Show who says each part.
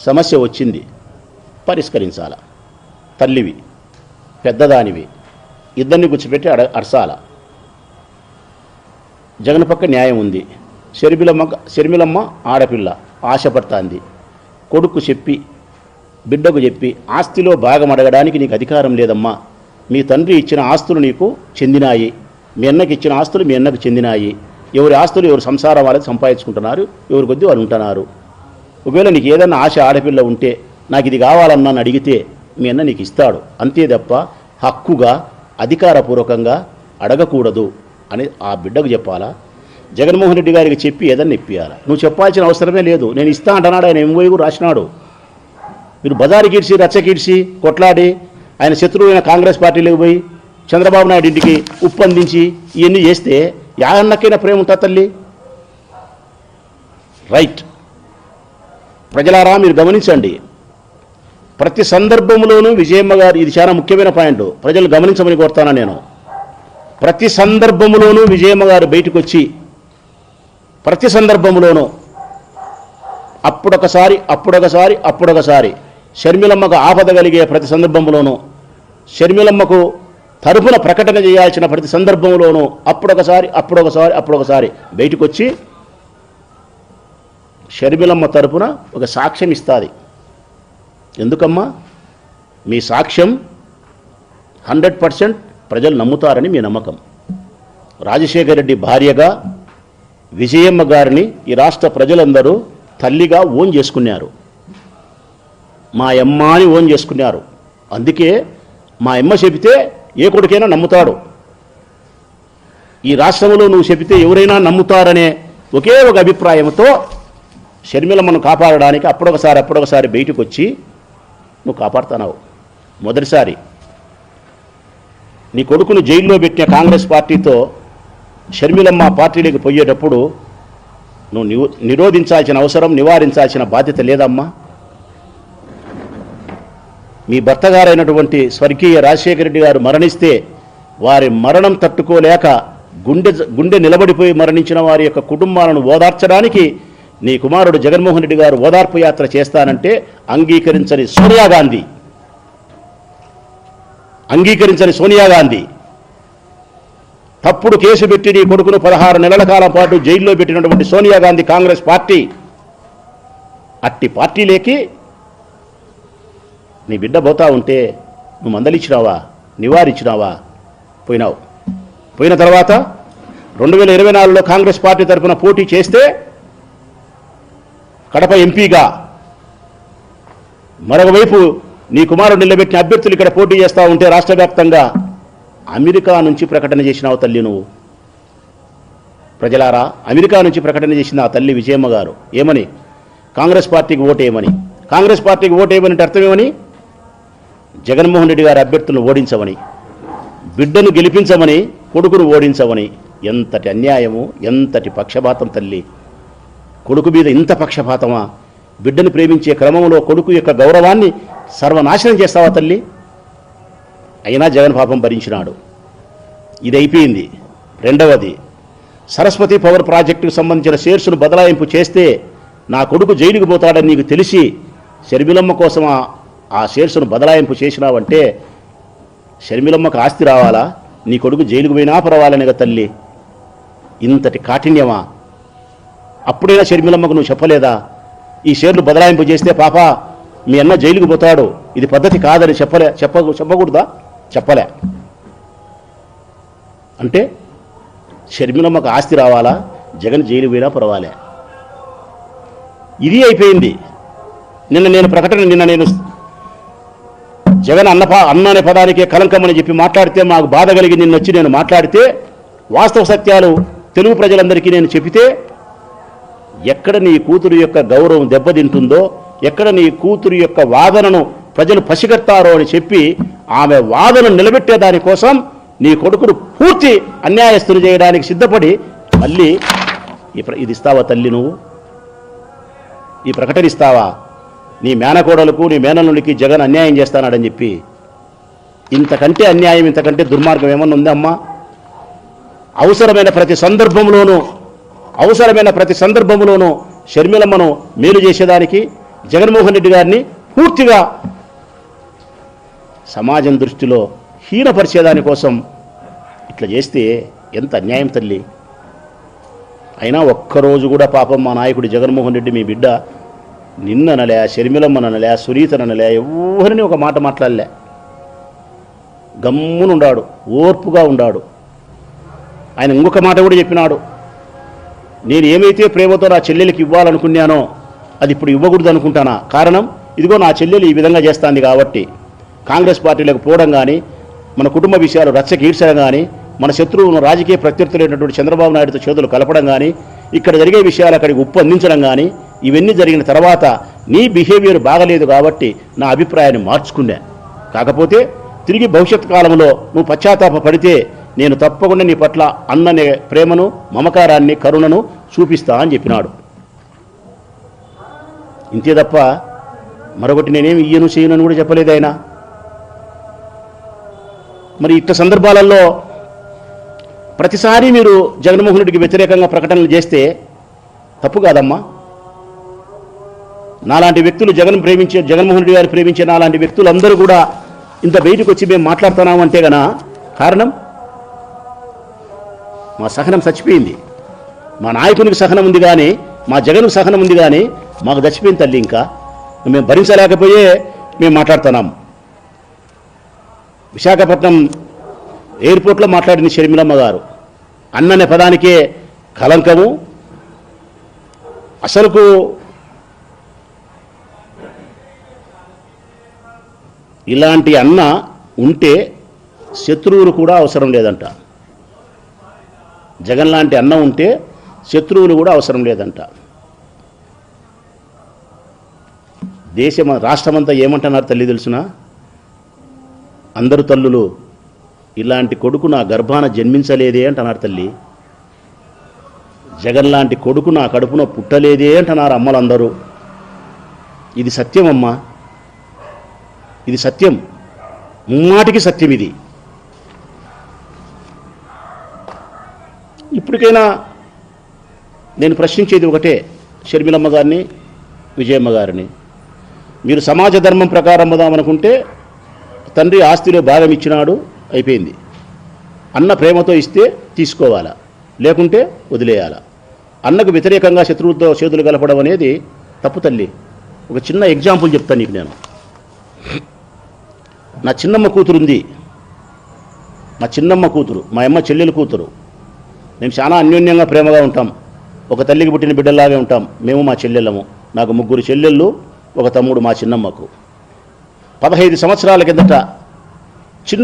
Speaker 1: సమస్య వచ్చింది, పరిష్కరించాల. తల్లివి, పెద్దదానివి, ఇద్దరిని కూర్చోబెట్టి అరసాల. జగన్ పక్క న్యాయం ఉంది. షర్మిలమ్మ ఆడపిల్ల ఆశపడుతుంది. కొడుకు చెప్పి, బిడ్డకు చెప్పి, ఆస్తిలో భాగం అడగడానికి నీకు అధికారం లేదమ్మా, మీ తండ్రి ఇచ్చిన ఆస్తులు నీకు చెందినాయి, మీ అన్నకి ఇచ్చిన ఆస్తులు మీ అన్నకు చెందినాయి, ఎవరి ఆస్తులు ఎవరు సంసారం వాళ్ళకి సంపాదించుకుంటున్నారు, ఎవరి కొద్దీ వాళ్ళు ఉంటున్నారు. ఒకవేళ నీకు ఏదన్నా ఆశ ఆడపిల్ల ఉంటే నాకు ఇది కావాలన్నా అడిగితే మీ అన్న నీకు ఇస్తాడు, అంతే తప్ప హక్కుగా అధికారపూర్వకంగా అడగకూడదు అని ఆ బిడ్డకు చెప్పాలా? జగన్మోహన్ రెడ్డి గారికి చెప్పి ఏదన్నా ఇప్పియాలా? నువ్వు చెప్పాల్సిన అవసరమే లేదు. నేను ఇస్తా అంటున్నాడు, ఆయన ఎంఓయూ కూడా రాసినాడు. మీరు బజారుకిడ్చి రచ్చకిడ్చి కొట్లాడి ఆయన శత్రువైన కాంగ్రెస్ పార్టీలోకి పోయి చంద్రబాబు నాయుడు ఇంటికి ఉప్పందించి ఇవన్నీ చేస్తే యాగన్నకైనా ప్రేమ ఉంటుంది తల్లి. రైట్. ప్రజలారా మీరు గమనించండి, ప్రతి సందర్భంలోనూ విజయమ్మ గారు, ఇది చాలా ముఖ్యమైన పాయింట్, ప్రజలు గమనించమని కోరుతాను నేను. ప్రతి సందర్భంలోనూ విజయమ్మ గారు బయటకు వచ్చి ప్రతి సందర్భంలోనూ అప్పుడొకసారి షర్మిలమ్మకు ఆపద కలిగే ప్రతి సందర్భంలోనూ, షర్మిలమ్మకు తరపున ప్రకటన చేయాల్సిన ప్రతి సందర్భంలోనూ అప్పుడొకసారి బయటకు వచ్చి షర్మిలమ్మ తరపున ఒక సాక్ష్యం ఇస్తుంది. ఎందుకమ్మా? మీ సాక్ష్యం 100% ప్రజలు నమ్ముతారని మీ నమ్మకం. రాజశేఖర రెడ్డి భార్యగా విజయమ్మ గారిని ఈ రాష్ట్ర ప్రజలందరూ తల్లిగా ఓన్ చేసుకున్నారు. మా అమ్మ అని ఓన్ చేసుకున్నారు. అందుకే మా అమ్మ చెబితే ఏ కొడుకైనా నమ్ముతాడు. ఈ రాష్ట్రంలో నువ్వు చెబితే ఎవరైనా నమ్ముతారనే ఒకే ఒక అభిప్రాయంతో షర్మిలమ్మను కాపాడడానికి అప్పుడొకసారి బయటకు వచ్చి నువ్వు కాపాడుతున్నావు. మొదటిసారి నీ కొడుకును జైల్లో పెట్టిన కాంగ్రెస్ పార్టీతో షర్మిలమ్మ పార్టీలోకి పోయేటప్పుడు నువ్వు నిరోధించాల్సిన అవసరం, నివారించాల్సిన బాధ్యత లేదమ్మా? మీ భర్త గారైనటువంటి స్వర్గీయ రాజశేఖర రెడ్డి గారు మరణిస్తే వారి మరణం తట్టుకోలేక గుండె నిలబడిపోయి మరణించిన వారి యొక్క కుటుంబాలను ఓదార్చడానికి నీ కుమారుడు జగన్మోహన్ రెడ్డి గారు ఓదార్పు యాత్ర చేస్తానంటే అంగీకరించని సోనియా గాంధీ తప్పుడు కేసు పెట్టి నీ కొడుకును 16 నెలల కాలం పాటు జైల్లో పెట్టినటువంటి సోనియా గాంధీ కాంగ్రెస్ పార్టీ, అట్టి పార్టీలేకి నీ బిడ్డ పోతా ఉంటే నువ్వు మందలిచ్చినావా? నివారించినావా? పోయినావు. పోయిన తర్వాత 2024లో కాంగ్రెస్ పార్టీ తరఫున పోటీ చేస్తే కడప ఎంపీగా, మరొకవైపు నీ కుమారుడు నిలబెట్టిన అభ్యర్థులు ఇక్కడ పోటీ చేస్తూ ఉంటే రాష్ట్ర వ్యాప్తంగా అమెరికా నుంచి ప్రకటన చేసినావు తల్లి నువ్వు. ప్రజలారా, అమెరికా నుంచి ప్రకటన చేసిన ఆ తల్లి విజయమ్మ గారు ఏమని? కాంగ్రెస్ పార్టీకి ఓటేయమని. కాంగ్రెస్ పార్టీకి ఓటేయమని అర్థమేమని? జగన్మోహన్ రెడ్డి గారి అభ్యర్థులను ఓడించమని, బిడ్డను గెలిపించమని, కొడుకును ఓడించమని. ఎంతటి అన్యాయము, ఎంతటి పక్షపాతం తల్లి! కొడుకు మీద ఇంత పక్షపాతమా? బిడ్డను ప్రేమించే క్రమంలో కొడుకు యొక్క గౌరవాన్ని సర్వనాశనం చేస్తావా తల్లి? అయినా జగన్ పాపం భరించినాడు. ఇది అయిపోయింది. రెండవది, సరస్వతి పవర్ ప్రాజెక్టుకు సంబంధించిన షేర్స్ను బదలాయింపు చేస్తే నా కొడుకు జైలుకు పోతాడని నీకు తెలిసి షర్మిలమ్మ కోసం ఆ షేర్స్ను బదలాయింపు చేసినావంటే షర్మిలమ్మకు ఆస్తి రావాలా? నీ కొడుకు జైలుకు పోయినా పర్వాలనేగా తల్లి. ఇంతటి కాఠిన్యమా? అప్పుడైనా షర్మిలమ్మకు నువ్వు చెప్పలేదా? ఈ షేర్లు బదలాయింపు చేస్తే పాప మీ అన్న జైలుకు పోతాడు, ఇది పద్ధతి కాదని చెప్పకూడదా? చెప్పలే. అంటే షర్మిలమ్మకు ఆస్తి రావాలా? జగన్ జైలు పోయినా పర్వాలే. ఇది అయిపోయింది. నిన్న నేను జగన్ అన్న అనే పదానికే కలంకమని చెప్పి మాట్లాడితే మాకు బాధ కలిగి నిన్నొచ్చి నేను మాట్లాడితే వాస్తవ సత్యాలు తెలుగు ప్రజలందరికీ నేను చెప్పితే ఎక్కడ నీ కూతురు యొక్క గౌరవం దెబ్బతింటుందో, ఎక్కడ నీ కూతురు యొక్క వాదనను ప్రజలు పసిగట్టారో అని చెప్పి ఆమె వాదన నిలబెట్టే దానికోసం నీ కొడుకును పూర్తి అన్యాయస్తులు చేయడానికి సిద్ధపడి మళ్ళీ ఇది ఇస్తావా తల్లి? నువ్వు ఈ ప్రకటన ఇస్తావా? నీ మేనకోడలకు, నీ మేనల్లుడికి జగన్ అన్యాయం చేస్తానాడని చెప్పి. ఇంతకంటే అన్యాయం, ఇంతకంటే దుర్మార్గం ఏమన్నా ఉందమ్మా? అవసరమైన ప్రతి సందర్భంలోనూ షర్మిలమ్మను మేలు చేసేదానికి, జగన్మోహన్ రెడ్డి గారిని పూర్తిగా సమాజం దృష్టిలో హీనపరిచేదాని కోసం ఇట్లా చేస్తే ఎంత అన్యాయం తల్లి. అయినా ఒక్కరోజు కూడా పాపం మా నాయకుడు జగన్మోహన్ రెడ్డి మీ బిడ్డ నిన్ననలే, షర్మిలమ్మనలే, సునీతనలే, ఎవరిని ఒక మాట మాట్లాడలే. గమ్మునుండాడు, ఓర్పుగా ఉండాడు. ఆయన ఇంకొక మాట కూడా చెప్పినాడు, నేను ఏమైతే ప్రేమతో నా చెల్లెలికి ఇవ్వాలనుకున్నానో అది ఇప్పుడు ఇవ్వకూడదు అనుకుంటానా. కారణం ఇదిగో నా చెల్లెలు ఈ విధంగా చేస్తాంది కాబట్టి. కాంగ్రెస్ పార్టీలకు పోవడం కానీ, మన కుటుంబ విషయాలు రచ్చకీడ్చడం కానీ, మన శత్రువును రాజకీయ ప్రత్యర్థులైనటువంటి చంద్రబాబు నాయుడుతో చేతులు కలపడం కానీ, ఇక్కడ జరిగే విషయాలు అక్కడికి ఉప్పు అందించడం కానీ, ఇవన్నీ జరిగిన తర్వాత నీ బిహేవియర్ బాగలేదు కాబట్టి నా అభిప్రాయాన్ని మార్చుకున్నా. కాకపోతే తిరిగి భవిష్యత్ కాలంలో నువ్వు పశ్చాత్తాప పడితే నేను తప్పకుండా నీ పట్ల అన్ననే ప్రేమను, మమకారాన్ని, కరుణను చూపిస్తా అని చెప్పినాడు. ఇంతే తప్ప మరొకటి నేనేమి ఇయ్యను చేయను అని కూడా చెప్పలేదు ఆయన. మరి ఇట్ట సందర్భాలలో ప్రతిసారి మీరు జగన్మోహన్ రెడ్డికి వ్యతిరేకంగా ప్రకటనలు చేస్తే తప్పు కాదమ్మా. నాలాంటి వ్యక్తులు జగన్మోహన్ రెడ్డి గారు ప్రేమించే నాలాంటి వ్యక్తులందరూ కూడా ఇంత బయటకు వచ్చి మేము మాట్లాడుతున్నామంటే గన కారణం మా సహనం చచ్చిపోయింది. మా నాయకునికి సహనం ఉంది కానీ, మా జగన్కు సహనం ఉంది కానీ మాకు చచ్చిపోయింది తల్లి. ఇంకా మేము భరించలేకపోయే మేము మాట్లాడుతున్నాం. విశాఖపట్నం ఎయిర్పోర్ట్లో మాట్లాడింది షర్మిలమ్మ గారు. అన్ననే పదానికే కలంకము. అసలుకు ఇలాంటి అన్న ఉంటే శత్రువులు కూడా అవసరం లేదంట. జగన్ లాంటి అన్న ఉంటే శత్రువులు కూడా అవసరం లేదంట. రాష్ట్రమంతా ఏమంటున్నారు తల్లి తెలుసునా? అందరు తల్లులు ఇలాంటి కొడుకు నా గర్భాన జన్మించలేదే అంటున్నారు తల్లి. జగన్ లాంటి కొడుకు నా కడుపున పుట్టలేదే అంటున్నారు అమ్మలందరూ. ఇది సత్యమమ్మా, ఇది సత్యం, ముమ్మాటికి సత్యం ఇది. ఇప్పటికైనా నేను ప్రశ్నించేది ఒకటే, షర్మిలమ్మ గారిని, విజయమ్మ గారిని, మీరు సమాజ ధర్మం ప్రకారం పోదామనుకుంటే తండ్రి ఆస్తిలో భాగం ఇచ్చినాడు, అయిపోయింది. అన్న ప్రేమతో ఇస్తే తీసుకోవాలా, లేకుంటే వదిలేయాలా. అన్నకు వ్యతిరేకంగా శత్రువులతో చేతులు కలపడం అనేది తప్పు తల్లి. ఒక చిన్న ఎగ్జాంపుల్ చెప్తాను నీకు నేను. నా చిన్నమ్మ కూతురు ఉంది. మా చిన్నమ్మ కూతురు, మా అమ్మ చెల్లెలు కూతురు. మేము చాలా అన్యోన్యంగా ప్రేమగా ఉంటాం. ఒక తల్లికి పుట్టిన బిడ్డలాగే ఉంటాం మేము, మా చెల్లెళ్ళము. నాకు 3 చెల్లెళ్ళు, ఒక తమ్ముడు మా చిన్నమ్మకు. 15 సంవత్సరాల కిందట చిన్న